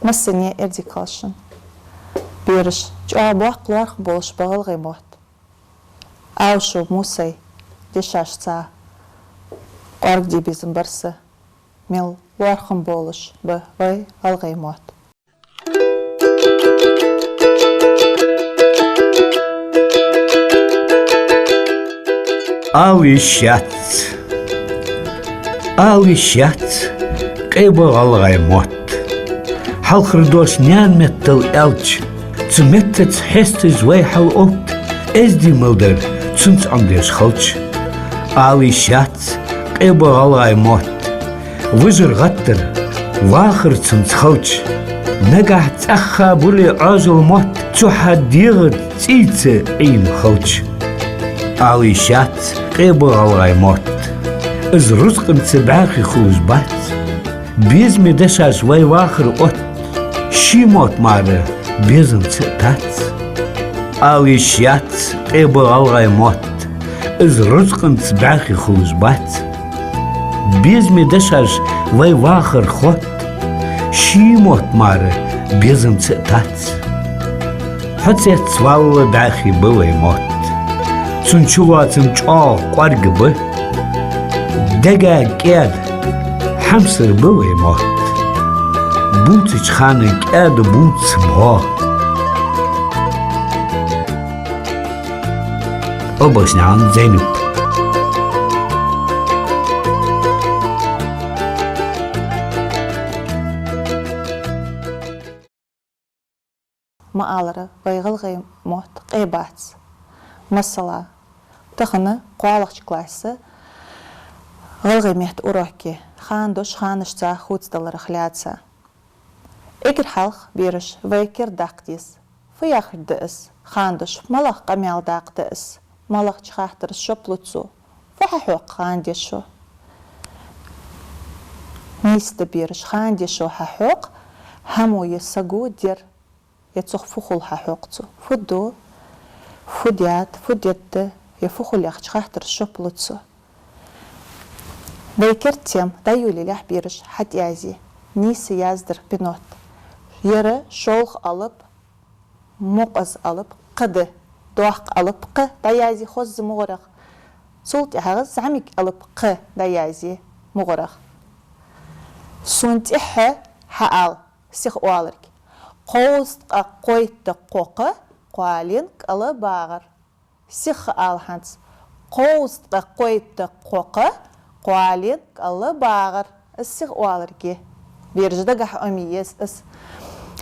Masini erdi kalsın. Biriş, çoğabaq larx boluş bağıl qeymot. Avşu musay, dişaşsa, qarq dibizin barsı, mil larxın boluş bu vay al qeymot. Alişat, qeybo al qeymot. Halkırdos nyan mettal elç, zmettet hestiz way hal opt, ezdi milder, zuns andes halç. Alişat, qeybo al qeymot. Vizir gattır, vaxır zuns halç. Nagah tsakha buli azul mot, tsuhaddir tsitse ein halç. Alişat, qeybo al qeymot. از رزقم سباقی خوز بات بیزمی دشاش وی واخر ات شیموت ماره بیزم سبات آلیشیات قیبو آلغای موت از رزقم سباقی خوز بات بیزمی دشاش وی واخر خود شیموت ماره بیزم سبات حتیت سوال داخی بوی موت سنچواتم چاق قرگ بو دقا قياد حمسر بوي موت بوتش خاني قياد بوتس بها أباش نعم زينب Ma'alara vayğıl qeymot qeybats. Masala, tığını qoğalıqçı klasi غلغيميت أوروكي خاندوش خانشتا خوتدلر خلاتسا إجر حلق بيرش ويكر داقديس فياخر دقس خاندوش ملخ قميال داق دقس ملخ چخاحتر شوبلوتسو فححوق خانديشو نيست بيرش خانديشو ححوق همو يساقو دير يتسوخ فخول ححوقتو فدو فديت يفخول يخ چخاحتر شوبلوتسو Бейкер тем даюли лях бирыш хат язи, нисы яздыр пинот. Ері шолх алып, муқаз алып, қыды, дуақ алып, қы даязи хоззы мұғырақ. Сол тяғыз замик алып, қы даязи мұғырақ. Сунтихы хаал, сих уалырк. Қоустқа қойты қоқы, қуалинк алы бағыр. Сих алханс. Қоустқа қойты қоқы, قوالين الله باغر السيغ والركي بيرج دقح أميز اس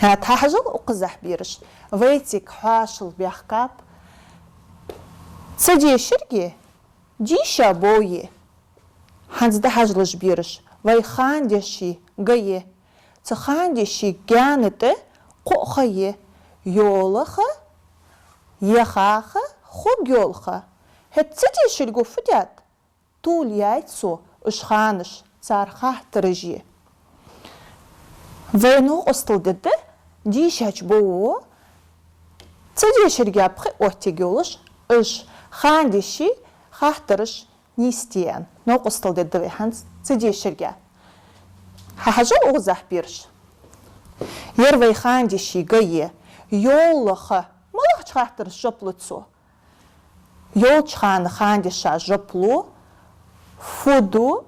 هات حاجل وقزح بيرج ويتيك حاشل بيحكاب سجي شرقي جيشا بوي هانز ده حاجلش بيرج وي خاندشي قيه تخاندشي جانت قوخي يولخ يخاخ خوب يولخ هت سجي شرقو فديات طول яйцо ышханыш цархах тырыжи. Вейну остылдыды дишач боу цедешерге апхы оттегелыш ыш хандиши хахтырыш нистиен. Но остылдыды вейханс цедешерге. Хахажу оғзах бирш. Ер вейхандиши гае йоллыхы малах чхахтырыш жоплыцу. Йол чханы хандиша жоплу فودو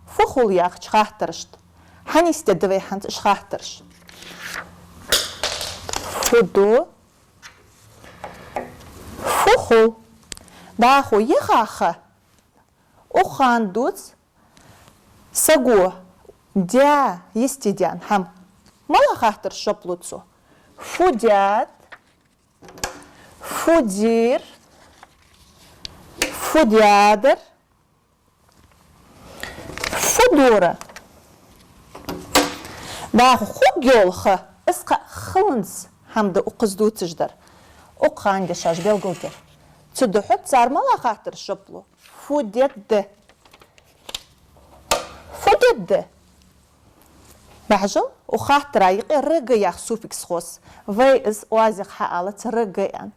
فخول ياخ شخاطرشت هنيست دوي هانت شخاطرش فودو فخول داخو يخاخ وخاندوت ساقو ديا يستيديان هم مالا خاطر شوبلوتسو فوديات فودير فوديادر فدورة دا خوب يولخه اسقى خلنس همده اقزدو تجدر اقخان دشاش بيلغلدر تدحط صار مالا خاطر شبلو فوديد بحجل وخاطر رايق رقا ياخ سوفيكس خوص وي از وازق حالة رقا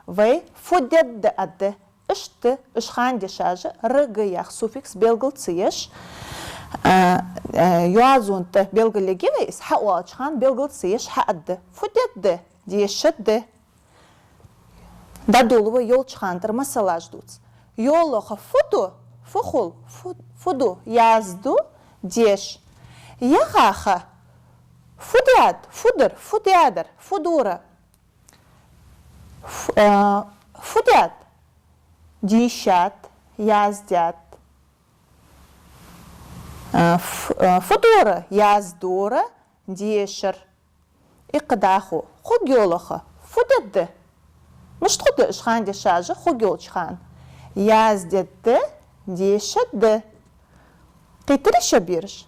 وي فوديد اد اشت اشخان دشاش رقا ياخ سوفيكس بيلغل تسيش Yuazunta belgilegi ha çıkan belgilsiyiş haaddı. Fudetdi diyişeddi. Dadulu yol çıkandır masalajduc. Yolu fudu fuhul fudu yazdu diyeş. Yaha fudyad fudur fudyadır fudura. Fudyad diyişat yazdят. Фудора яздора дешер иқдаху хугёлаха фудадды мыштхуды ишхан дешажы хугёлчхан яздетды дешедды қитырыша берш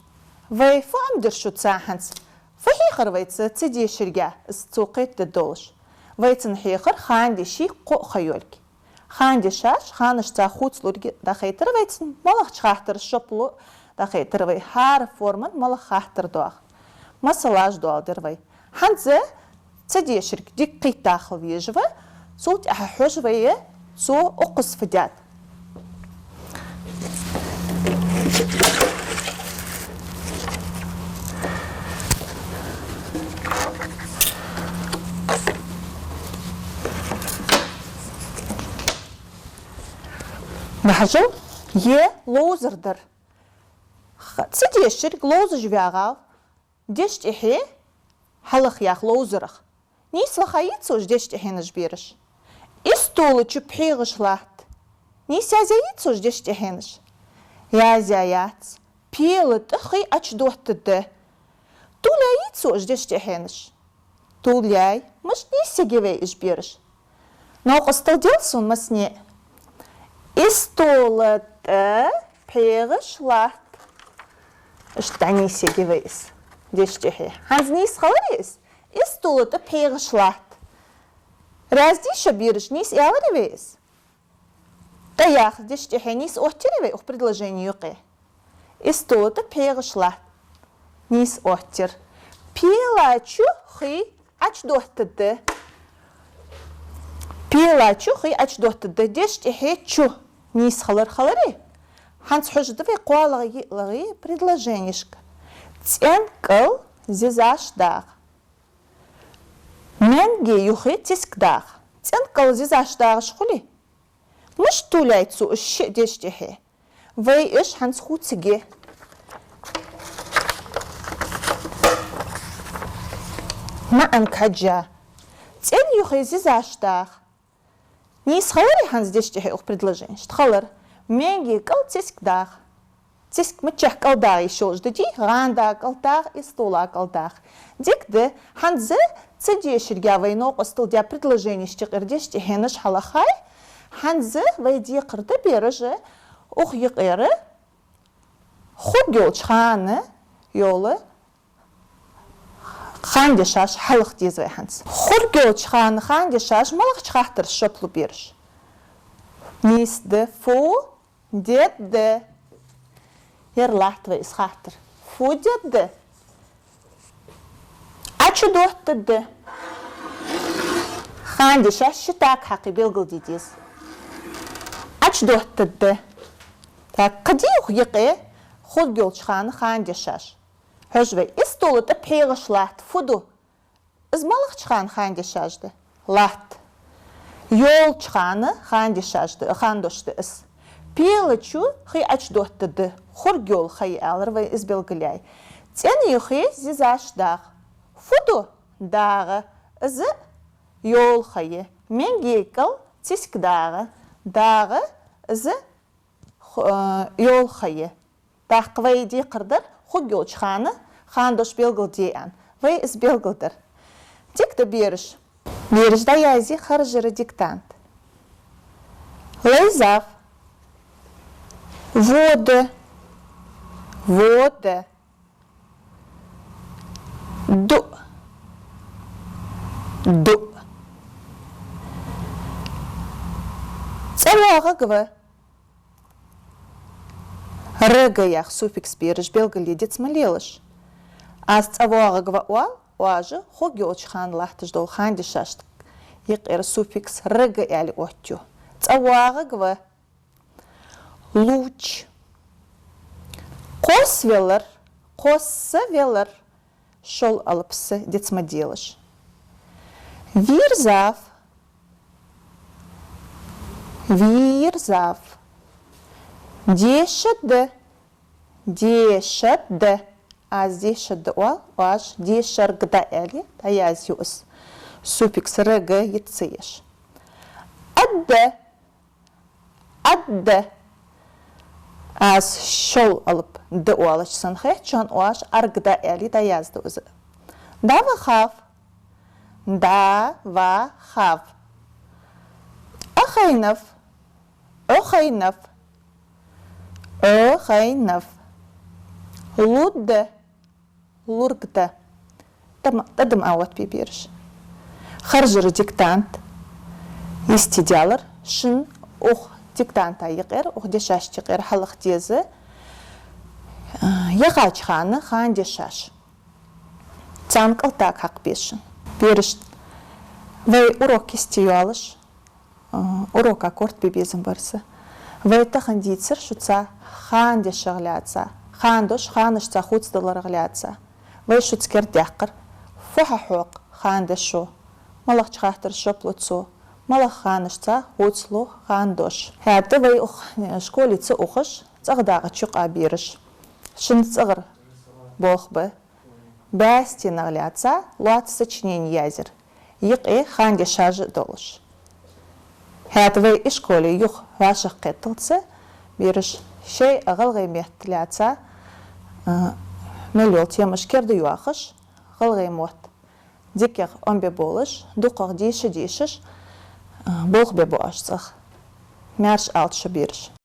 вайфу амдыршу цаханс фахихар вайцы цидешерге истуқитты долш вайцын хихар хан деши қо хайольки хан дешаш ханышца хуцлурги дахайтыр вайцын малах чхахтыр шоплу дахайтырвай хар форман мала хахтыр дуах масалаж дуалдырвай ханзы цадеширк дик қитахыл вежва султ ахажвае со оқыс фидят нахажу е лозердер цидешир глозы жвягал дештихе халах ях лозерах нис лахаицу ждештихе нажбирш истолы чупхиглат нис язяицу ждештихенш язяяц пилы тхи ачдоттды туляицу ждештихенш туляй мыш нисегеве ижбирш но косталделсун масне истолы пиглат Штани сегивейс. Дештехе. Ханзнис халарис. Истулыты пейгышлат. Раздиша бирыш нис яларивейс. Таях дештехе нис охтиревей ух предложение юқи. Истулыты пейгышлат. Нис охтир. Пилачу хи ачдохтыды. Пилачу хи ачдохтыды. Дештехе чу. Нис халари. Ханс хождывай қуалығы предложенишка. Цен кыл зизаштақ. Менге юхи тискдақ. Цен кыл зизаштақ шхули. Мыш туляйцу үші дештехе. Вай үш ханс хуцеге. Маан каджа. Цен юхи зизаштақ. Нис халари ханс дештехе ух предложениш. Тхалар. Менги кал тискдах. Тиск мчах калдах еще ждати, ганда калтах и стола калтах. Дикды ханзы цедеширга войно костылдя предложение штикырдешти хенеш халахай. Ханзы вайди кырды бережи ух йыкыры хугёл чханы ёлы хандешаш халых дизвай ханз. Хугёл чханы хандешаш малых чхахтыр шоплу береш. Нисды фу дедді. Ерлахтвай исхахтыр. Фу дедді. Ачу доқтыды. Хандиша шитак хақи белгіл дедіз. Ачу доқтыды. Так, қади ух еқи худ гёлчханы хандишаш. Хожвай, истолыты пейгыш лахт фуду. Измалық чхан хандишажды. Лахт. Yol çıkanı xandışdı is. Piyılıçu xi açdohtыды. Xur yol xay alır ve izbelgilay. Teni yuxi zizaşdağ. Fudu dağı izı yol xayı. Mengekal tisk dağı. Dağı izı yol xayı. Dağ di qırdır. Xur yol çıkanı xandış belgil deyan. Ve izbelgildir. Dikdi beriş. Бережда язи харжыры диктант. Лейзав. Воды. Воды. Ду. Ду. Целага гвы. Рыгаях суффикс береш белгілі смалелыш. Аз целага гвы уал. Уажы хугёлчхан лахтыж дол хандишаштык. Иқыр суффикс рыга яли оттю. Цавага гвы. Луч. Қой Қоссы велір. Шол алыпсы децмоделыш. Вирзав. Дешіді. Аз дешіді ол, аж дешіргда әлі, таяз юз. Суффикс рг етсейш. Адды. Аз шол алып ды уалыш сынхе, чон уаш аргда әлі таязды өзі. Дава хав. Охайнов. Лургда. Тадым ауат биберіш. Харжыры диктант. Истидялар. Шын диктанта еқер, дешаш теқер халық дезі. Еғач ханы хан дешаш. Цанкал так хақ бешін. Беріш. Вай урок кестею алыш. Урок аккорд бебезім барсы. Вайта хандицер шуца хан дешагляца. Хандош ханышца хуцдаларгляца. Вай шуцкер дяқыр. Фуха хуқ хан дешу. Малақ чхахтыр шоплуцу. Малақ ханышца хуцлу хандош. Хәті вай школицы уқыш. Цағдағы чуқ абирыш. Шын цығыр болқбы. Бәсті нагляца луат сочинен язер. Иқ хан дешажы долыш. Хәті вай школи юқ вашық қеттілці. Беріш шей ғылғай мехтіляца. Мелел темыш керді юақыш. Ғылғай мот. Дикер омбе болыш. Дұқық дейші дейшіш. Болқ бе боғашсық. Мәрш алтшы беріш.